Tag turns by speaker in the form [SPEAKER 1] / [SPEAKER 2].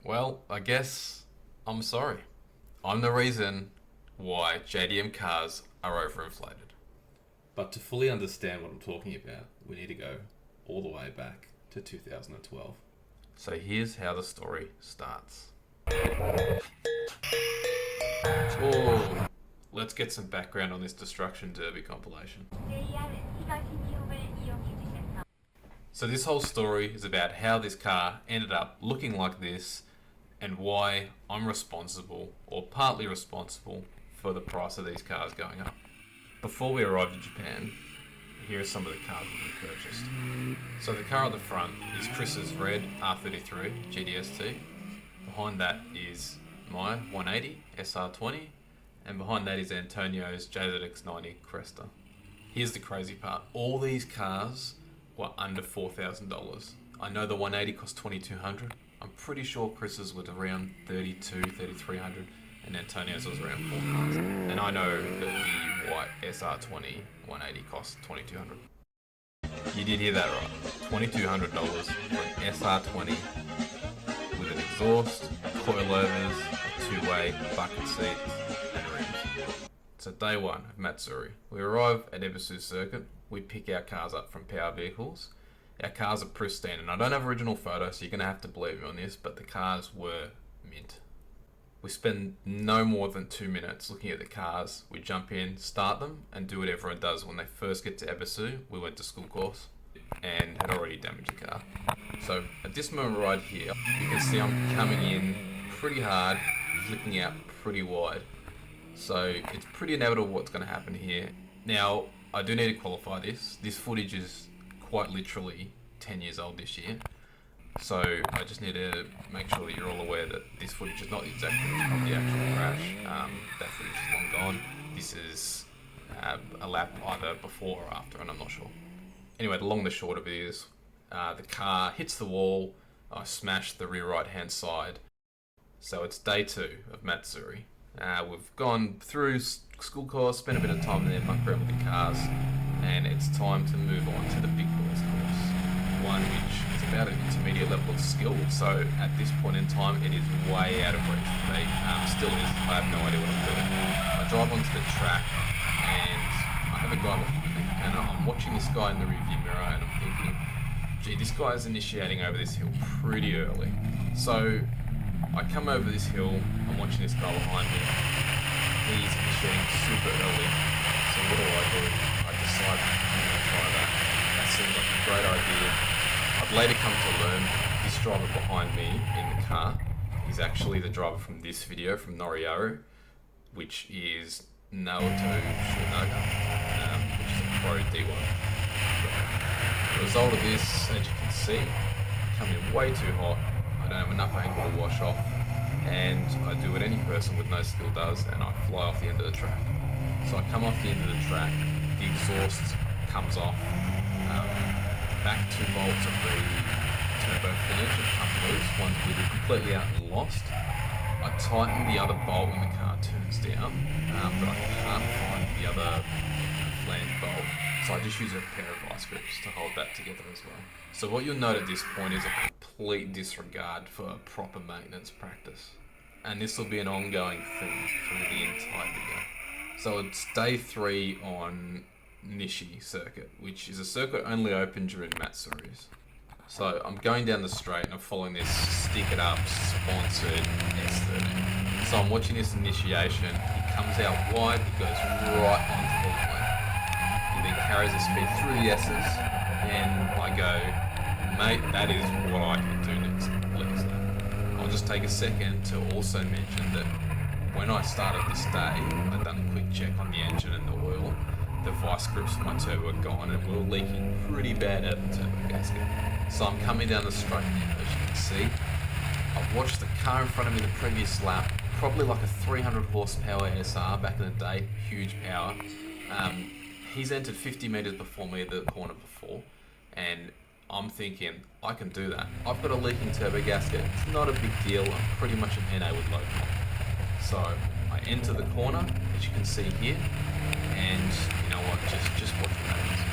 [SPEAKER 1] Well, I guess I'm sorry. I'm the reason why JDM cars are overinflated.
[SPEAKER 2] But to fully understand what I'm talking about, we need to go all the way back to 2012.
[SPEAKER 1] So here's how the story starts. Oh, let's get some background on this Destruction Derby compilation. So this whole story is about how this car ended up looking like this and why I'm responsible, or partly responsible, for the price of these cars going up. Before we arrived in Japan, here are some of the cars we purchased. So the car at the front is Chris's red R33 GDST. Behind that is my 180 SR20, and behind that is Antonio's JZX90 Cresta. Here's the crazy part. All these cars were under $4,000. I know the 180 cost $2,200. I'm pretty sure Chris's was around $3,200, $3,300, and Antonio's was around $4,000. And I know that the white SR20 180 cost $2,200. You did hear that right. $2,200 for an SR20 with an exhaust, coilovers, a two-way, bucket seats, and rims. So day one of Matsuri. We arrive at Ebisu Circuit. We pick our cars up from Power Vehicles. Our cars are pristine, and I don't have original photos, so you're going to have to believe me on this, but the cars were mint. We spend no more than 2 minutes looking at the cars. We jump in, start them, and do what everyone does when they first get to Ebisu. We went to school course and had already damaged the car. So at this moment right here, you can see I'm coming in pretty hard, flicking out pretty wide. So it's pretty inevitable what's going to happen here. Now, I do need to qualify this. This footage is quite literally 10 years old this year. So I just need to make sure that you're all aware that this footage is not the exact footage of the actual crash. That footage is long gone. This is a lap either before or after, and I'm not sure. Anyway, the long and the short of it is, the car hits the wall. I smashed the rear right hand side. So it's day 2 of Matsuri. We've gone through school course, spent a bit of time there, mucked around with the cars, and it's time to move on to the big boys course. One which is about an intermediate level of skill, so at this point in time it is way out of reach for me. Still is, I have no idea what I'm doing. I drive onto the track and I have a guy behind me, and I'm watching this guy in the rearview mirror and I'm thinking, gee, this guy is initiating over this hill pretty early. So I come over this hill, I'm watching this guy behind me, he's initiating super early, so what do? I decide I'm going to try that. That seems like a great idea. I've later come to learn this driver behind me in the car is actually the driver from this video, from Noriyaru, which is Naoto Shinaga, which is a pro D1. The result of this, as you can see, coming in way too hot. I don't have enough angle to wash off, and I do what any person with no skill does, and I fly off the end of the track. So I come off the end of the track, the exhaust comes off, back 2 bolts of the turbo flange have come loose, one's bleeding completely out and lost. I tighten the other bolt when the car turns down, but I can't find the other flange bolt, so I just use a pair of vice grips to hold that together as well. So what you'll note at this point is a complete disregard for proper maintenance practice. And this will be an ongoing theme through the entire video. So it's day 3 on Nishi circuit, which is a circuit only open during Matsuris. So I'm going down the straight and I'm following this Stick It Up sponsored S30. So I'm watching this initiation, he comes out wide, he goes right onto the line. He then carries the speed through the S's, and I go, mate, that is what I can do next. I'll just take a second to also mention that when I started this day, I'd done a quick check on the engine and the oil. The vice grips for my turbo were gone and we were leaking pretty bad out of the turbo gasket. So I'm coming down the straight now, as you can see. I've watched the car in front of me the previous lap, probably like a 300 horsepower SR back in the day, huge power. He's entered 50 meters before me at the corner before, and I'm thinking, I can do that. I've got a leaking turbo gasket, it's not a big deal, I'm pretty much an NA with low pop. So I enter the corner, as you can see here, and you know what, just watch what happens.